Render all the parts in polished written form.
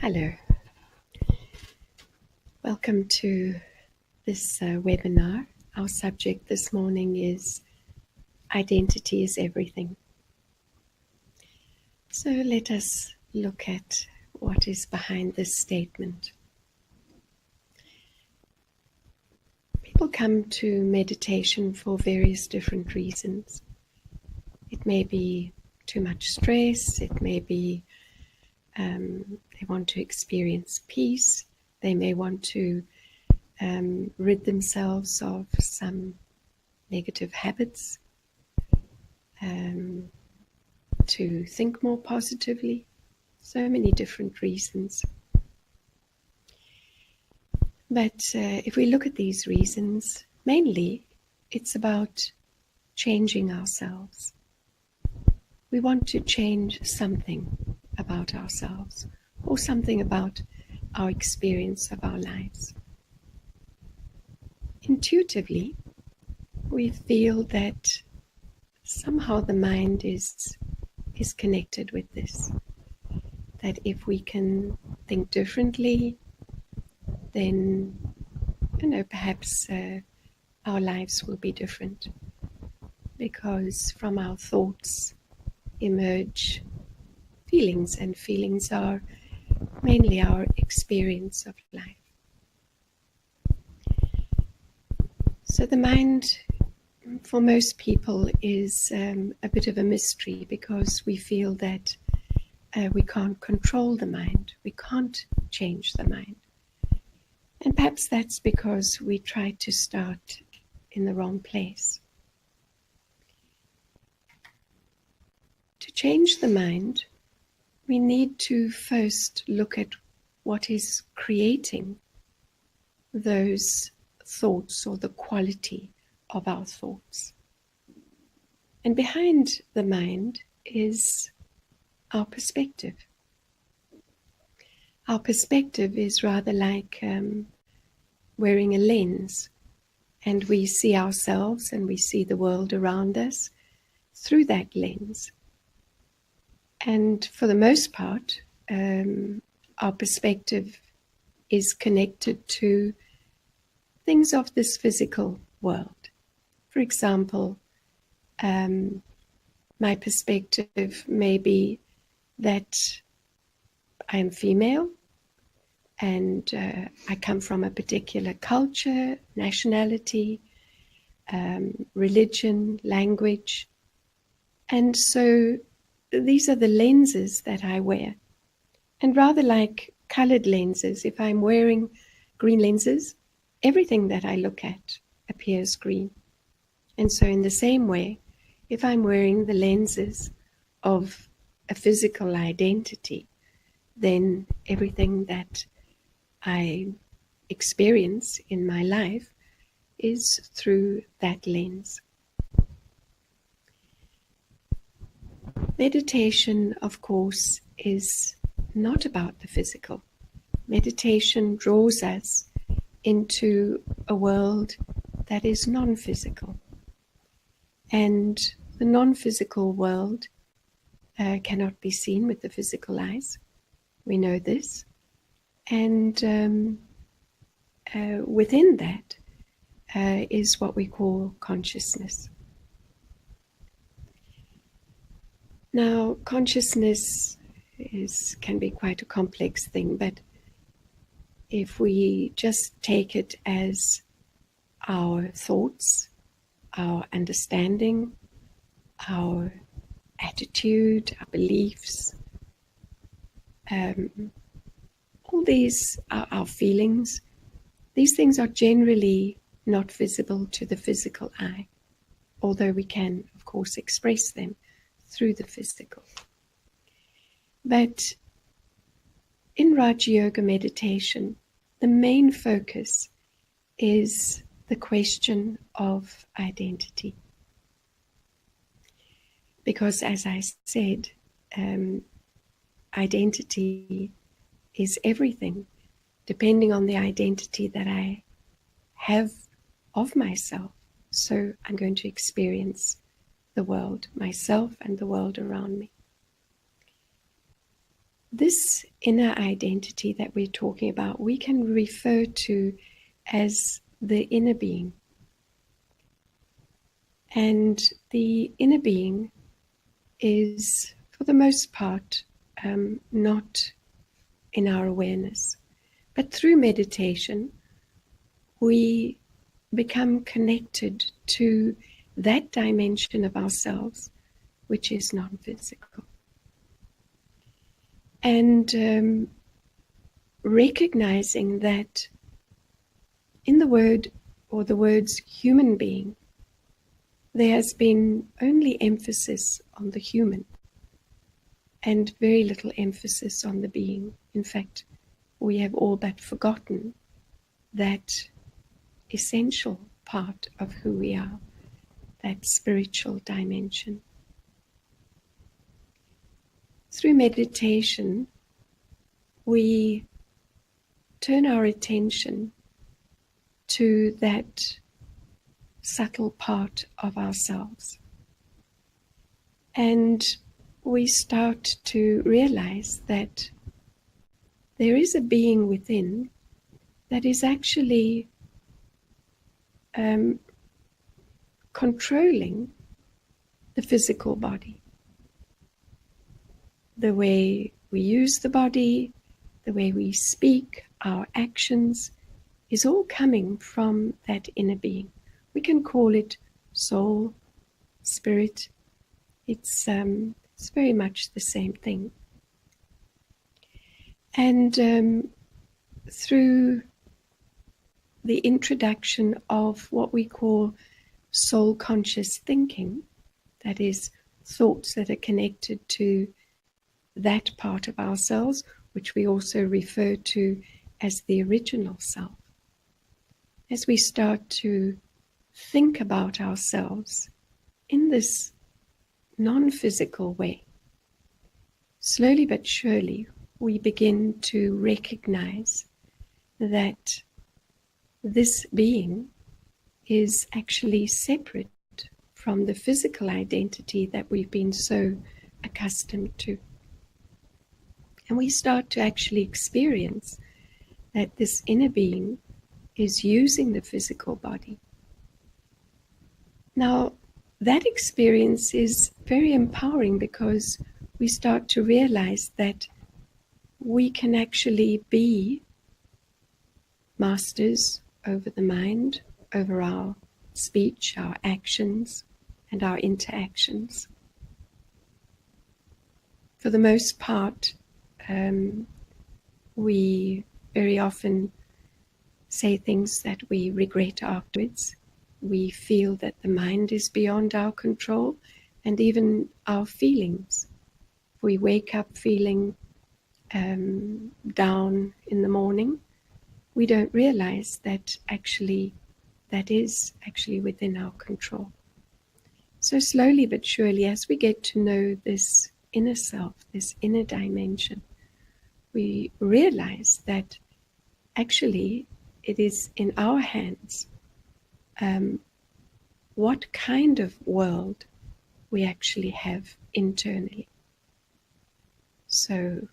Hello, welcome to this webinar. Our subject this morning is Identity is Everything. So let us look at what is behind this statement. People come to meditation for various different reasons. It may be too much stress, it may be they want to experience peace, they may want to rid themselves of some negative habits, to think more positively, so many different reasons. But if we look at these reasons, mainly it's about changing ourselves. We want to change something about ourselves or something about our experience of our lives. Intuitively, we feel that somehow the mind is connected with this. That if we can think differently, then, perhaps our lives will be different. Because from our thoughts emerge feelings, and feelings are mainly our experience of life. So the mind, for most people, is a bit of a mystery because we feel that we can't control the mind, we can't change the mind. And perhaps that's because we try to start in the wrong place. To change the mind, we need to first look at what is creating those thoughts or the quality of our thoughts. And behind the mind is our perspective. Our perspective is rather like wearing a lens, and we see ourselves and we see the world around us through that lens. And for the most part, our perspective is connected to things of this physical world. For example, my perspective may be that I am female and I come from a particular culture, nationality, religion, language. And so these are the lenses that I wear. And rather like colored lenses, if I'm wearing green lenses, everything that I look at appears green. And so in the same way, if I'm wearing the lenses of a physical identity, then everything that I experience in my life is through that lens. Meditation, of course, is not about the physical. Meditation draws us into a world that is non-physical. And the non-physical world cannot be seen with the physical eyes. We know this. And within that is what we call consciousness. Now, consciousness can be quite a complex thing, but if we just take it as our thoughts, our understanding, our attitude, our beliefs, all these are our feelings. These things are generally not visible to the physical eye, although we can, of course, express them through the physical. But in Raja Yoga meditation, the main focus is the question of identity. Because as I said, identity is everything. Depending on the identity that I have of myself, so I'm going to experience the world, myself and the world around me. This inner identity that we're talking about, we can refer to as the inner being. And the inner being is, for the most part, not in our awareness. But through meditation, we become connected to that dimension of ourselves which is non-physical. And recognizing that in the word or the words human being, there has been only emphasis on the human and very little emphasis on the being. In fact, we have all but forgotten that essential part of who we are, that spiritual dimension. Through meditation, we turn our attention to that subtle part of ourselves. And we start to realize that there is a being within that is actually controlling the physical body. The way we use the body, the way we speak, our actions, is all coming from that inner being. We can call it soul, spirit. It's very much the same thing. And through the introduction of what we call soul conscious thinking, that is, thoughts that are connected to that part of ourselves, which we also refer to as the original self. As we start to think about ourselves in this non-physical way, slowly but surely we begin to recognize that this being is actually separate from the physical identity that we've been so accustomed to. And we start to actually experience that this inner being is using the physical body. Now, that experience is very empowering because we start to realize that we can actually be masters over the mind, over our speech, our actions, and our interactions. For the most part, we very often say things that we regret afterwards. We feel that the mind is beyond our control, and even our feelings. We wake up feeling down in the morning. We don't realize that that is actually within our control. So slowly but surely, as we get to know this inner self, this inner dimension, we realize that actually it is in our hands what kind of world we actually have internally. So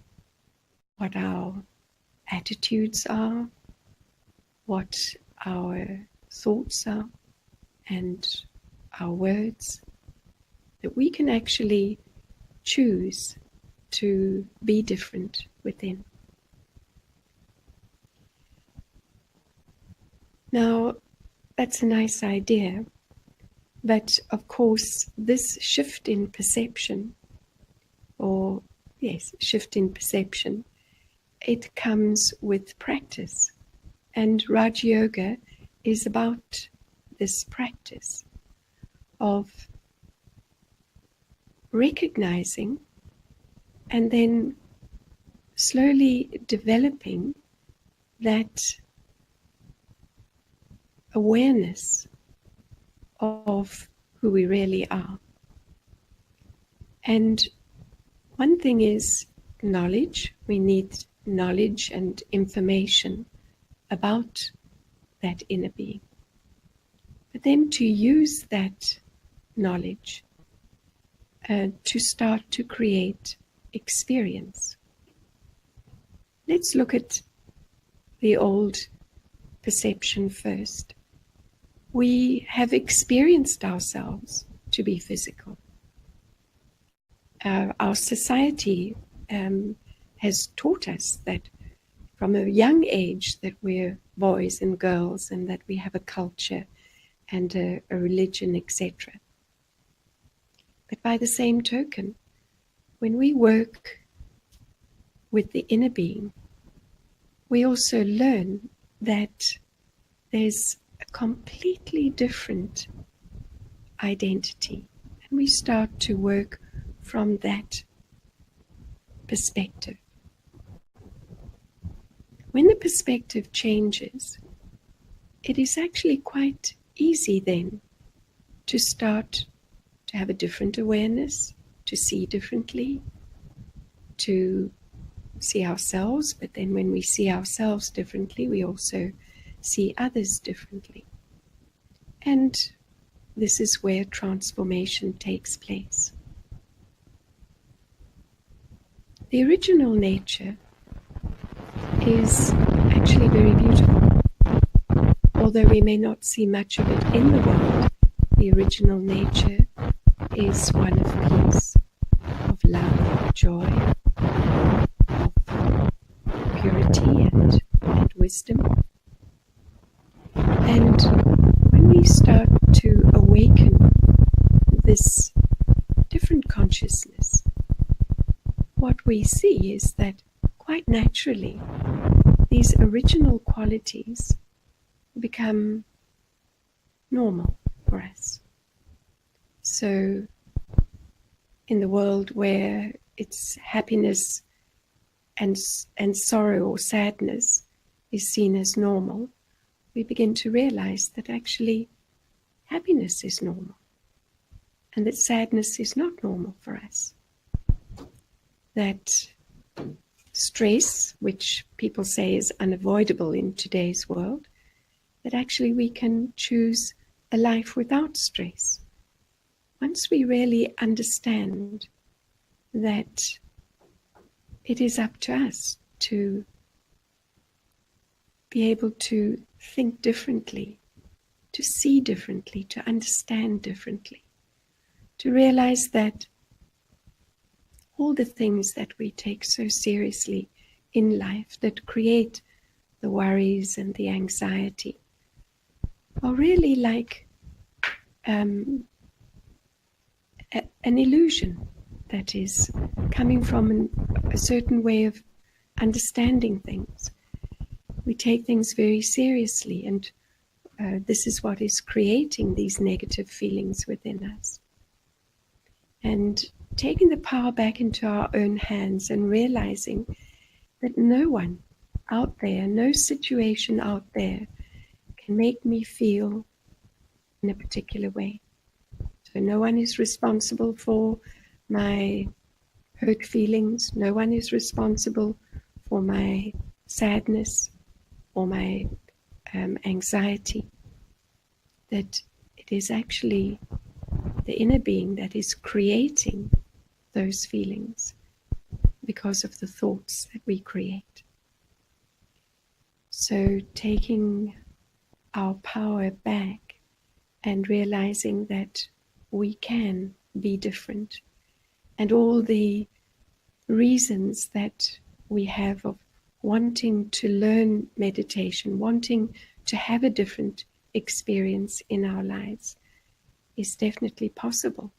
what our attitudes are, what our thoughts are, and our words, that we can actually choose to be different within. Now, that's a nice idea, but of course this shift in perception, shift in perception, it comes with practice. And Raj Yoga is about this practice of recognizing and then slowly developing that awareness of who we really are. And one thing is knowledge. We need knowledge and information about that inner being. But then to use that knowledge to start to create experience. let's look at the old perception first. We have experienced ourselves to be physical. Our society has taught us that from a young age that we're boys and girls and that we have a culture and a religion, etc. But by the same token, when we work with the inner being, we also learn that there's a completely different identity. And we start to work from that perspective. When the perspective changes, it is actually quite easy then to start to have a different awareness, to see differently, to see ourselves, but then when we see ourselves differently, we also see others differently. And this is where transformation takes place. The original nature is actually very beautiful. Although we may not see much of it in the world, the original nature is one of peace, of love, of joy, of purity and wisdom. And when we start to awaken this different consciousness, what we see is that quite naturally these original qualities become normal for us. So in the world where it's happiness and sorrow or sadness is seen as normal, we begin to realize that actually happiness is normal and that sadness is not normal for us. That stress, which people say is unavoidable in today's world, that actually we can choose a life without stress. Once we really understand that it is up to us to be able to think differently, to see differently, to understand differently, to realize that all the things that we take so seriously in life that create the worries and the anxiety are really like an illusion that is coming from a certain way of understanding things. We take things very seriously, and this is what is creating these negative feelings within us. And taking the power back into our own hands and realizing that no one out there, no situation out there can make me feel in a particular way. So no one is responsible for my hurt feelings. No one is responsible for my sadness or my anxiety. That it is actually the inner being that is creating those feelings because of the thoughts that we create. So taking our power back and realizing that we can be different, and all the reasons that we have of wanting to learn meditation, wanting to have a different experience in our lives is definitely possible.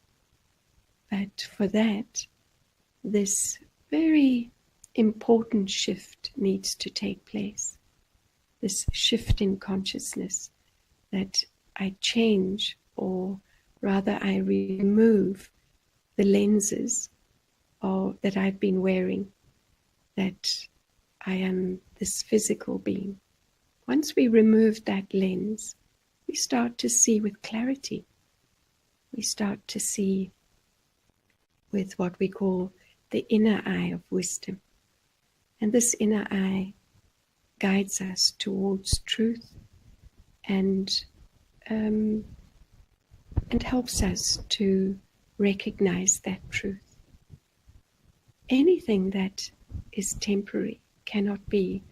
But for that, this very important shift needs to take place. This shift in consciousness, that I change, or rather I remove the lenses that I've been wearing, that I am this physical being. Once we remove that lens, we start to see with clarity. We start to see with what we call the inner eye of wisdom. And this inner eye guides us towards truth and helps us to recognize that truth. Anything that is temporary cannot be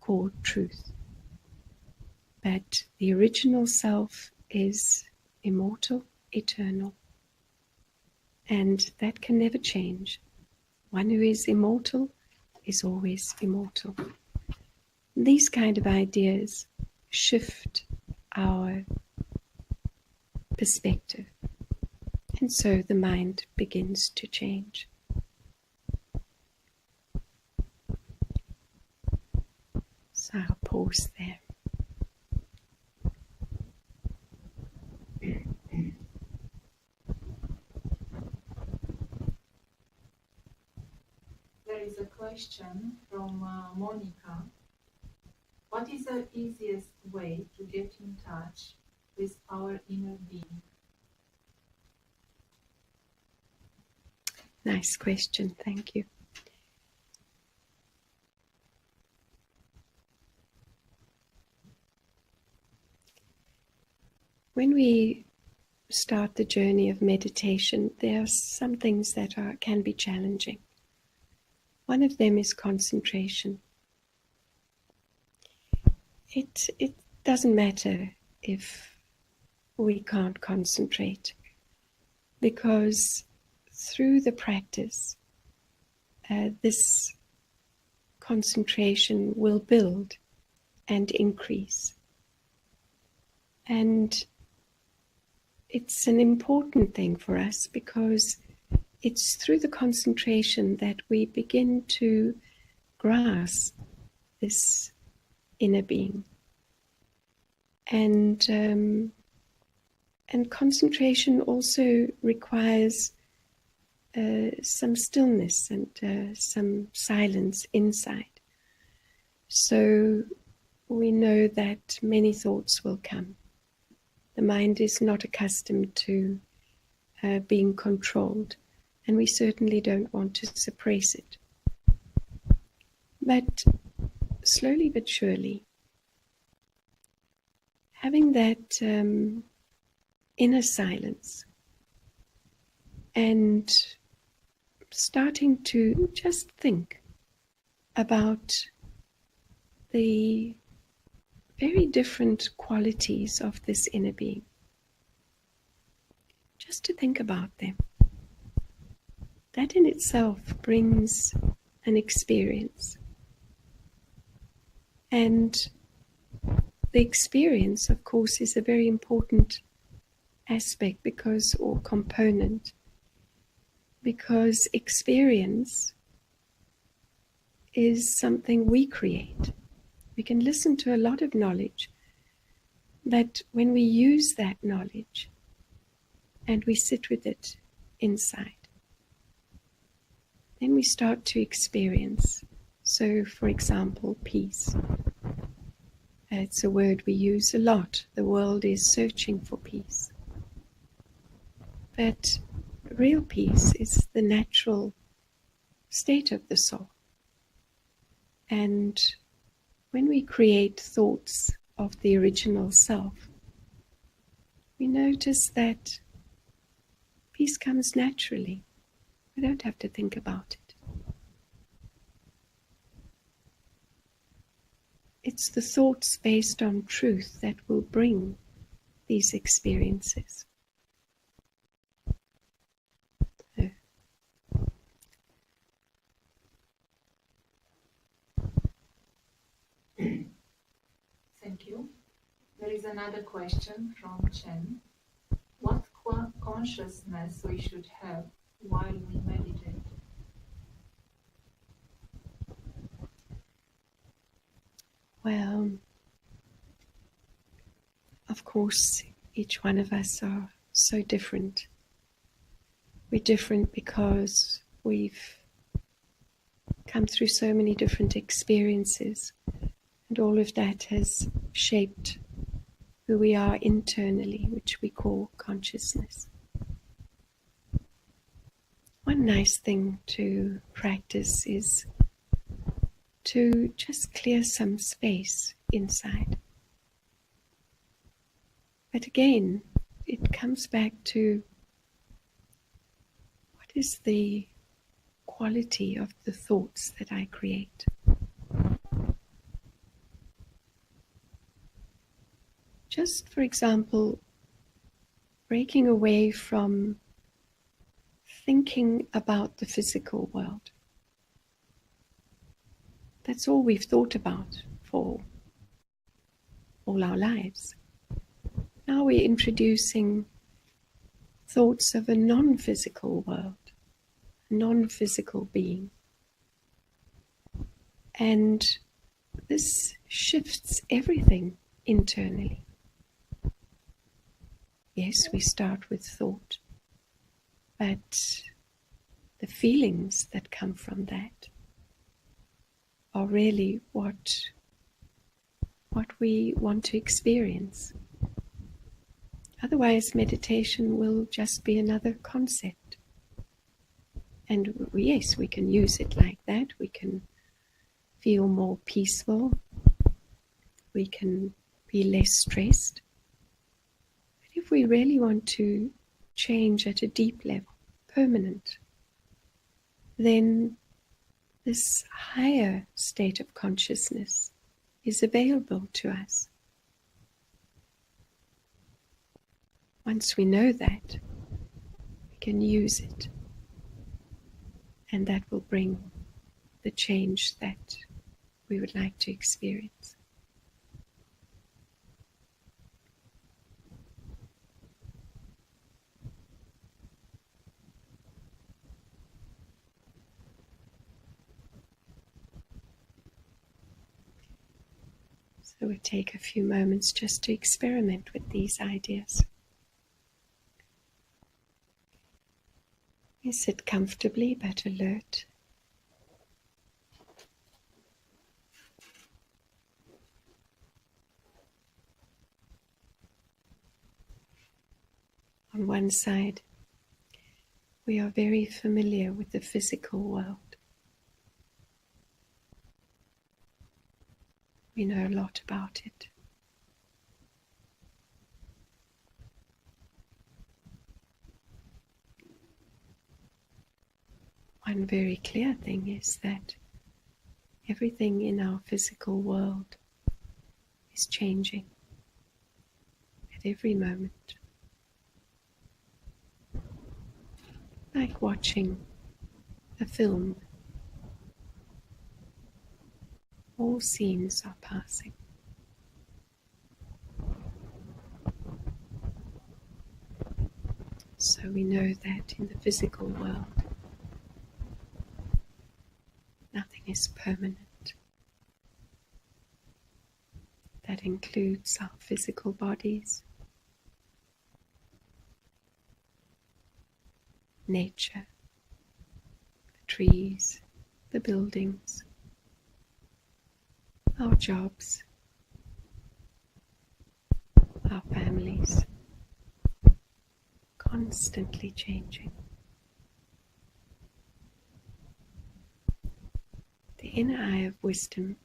called truth. But the original self is immortal, eternal, and that can never change. One who is immortal is always immortal. These kind of ideas shift our perspective, and so the mind begins to change. So I'll pause there. There is a question from Monica. What is the easiest way to get in touch with our inner being? Nice question, thank you. When we start the journey of meditation, there are some things that can be challenging. One of them is concentration. It doesn't matter if we can't concentrate, because through the practice, this concentration will build and increase. And it's an important thing for us because it's through the concentration that we begin to grasp this inner being. And concentration also requires some stillness and some silence inside. So we know that many thoughts will come. The mind is not accustomed to being controlled, and we certainly don't want to suppress it. But slowly but surely, having that inner silence and starting to just think about the very different qualities of this inner being. Just to think about them. That in itself brings an experience. And the experience, of course, is a very important aspect or component, because experience is something we create. We can listen to a lot of knowledge, but when we use that knowledge and we sit with it inside, then we start to experience. So, for example, peace. It's a word we use a lot. The world is searching for peace. But real peace is the natural state of the soul. And when we create thoughts of the original self, we notice that peace comes naturally. We don't have to think about it. It's the thoughts based on truth that will bring these experiences. Thank you. There is another question from Chen. What consciousness we should have while we meditate? Well, of course, each one of us are so different. We're different because we've come through so many different experiences, and all of that has shaped who we are internally, which we call consciousness. One nice thing to practice is to just clear some space inside. But again, it comes back to what is the quality of the thoughts that I create? Just, for example, breaking away from thinking about the physical world. That's all we've thought about for all our lives. Now we're introducing thoughts of a non-physical world, a non-physical being. And this shifts everything internally. Yes, we start with thought, but the feelings that come from that are really what we want to experience. Otherwise, meditation will just be another concept. And yes, we can use it like that. We can feel more peaceful. We can be less stressed. But if we really want to change at a deep level, permanent, then this higher state of consciousness is available to us. Once we know that, we can use it, and that will bring the change that we would like to experience. So we take a few moments just to experiment with these ideas. You sit comfortably but alert. On one side, we are very familiar with the physical world. We know a lot about it. One very clear thing is that everything in our physical world is changing at every moment. Like watching a film. All scenes are passing. So we know that in the physical world, nothing is permanent. That includes our physical bodies, nature, the trees, the buildings, our jobs, our families, constantly changing. The inner eye of wisdom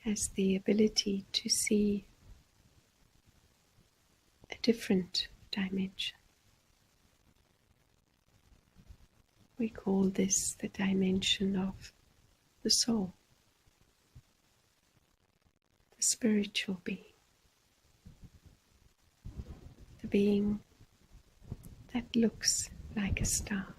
has the ability to see a different dimension. We call this the dimension of the soul, the spiritual being, the being that looks like a star.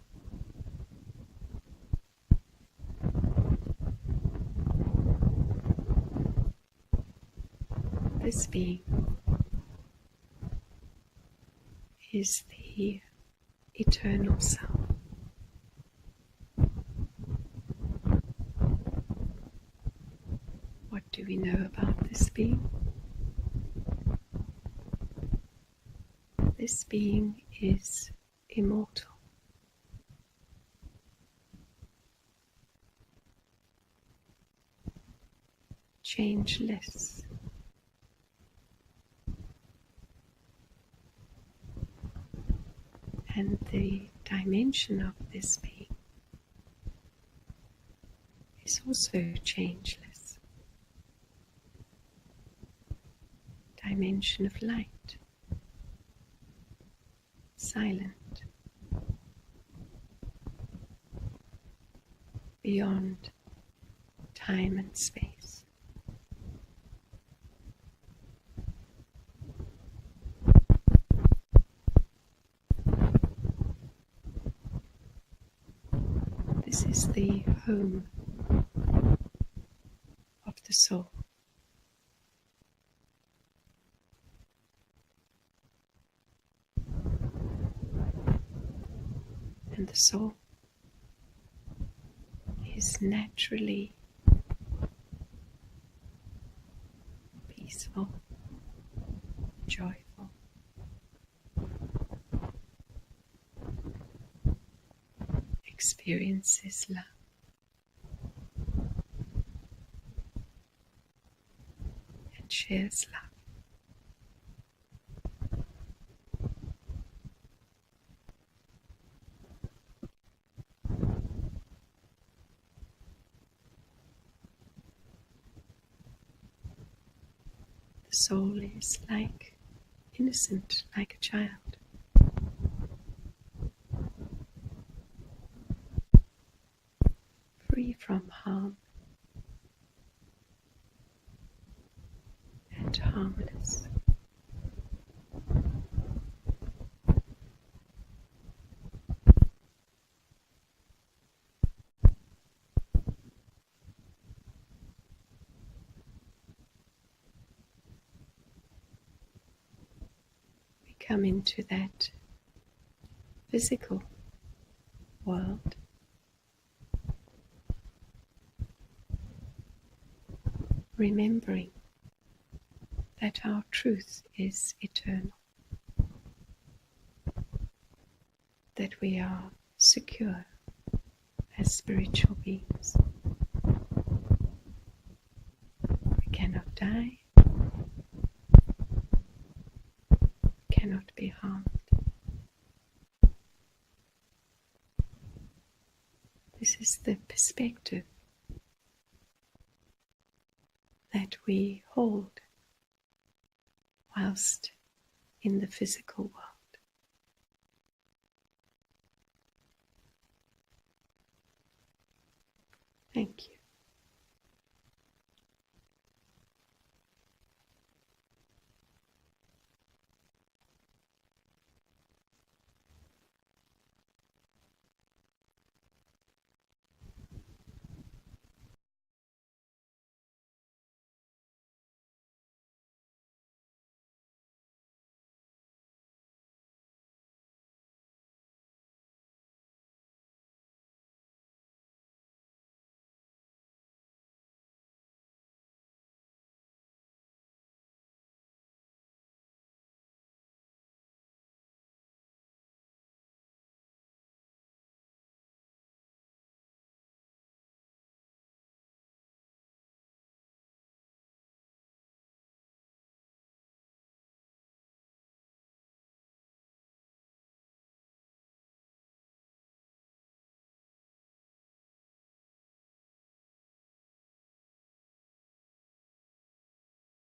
This being is the eternal self. What do we know about this being? This being is immortal. Changeless. And the dimension of this being is also changeless. Dimension of light, silent, beyond time and space. This is the home of the soul. And the soul is naturally peaceful, joyful, experiences love. And shares love. The soul is like innocent, like a child. Free from harm and harmless. We come into that physical world remembering that our truth is eternal, that we are secure as spiritual beings. We cannot die, cannot be harmed. This is the perspective that we hold whilst in the physical world. Thank you.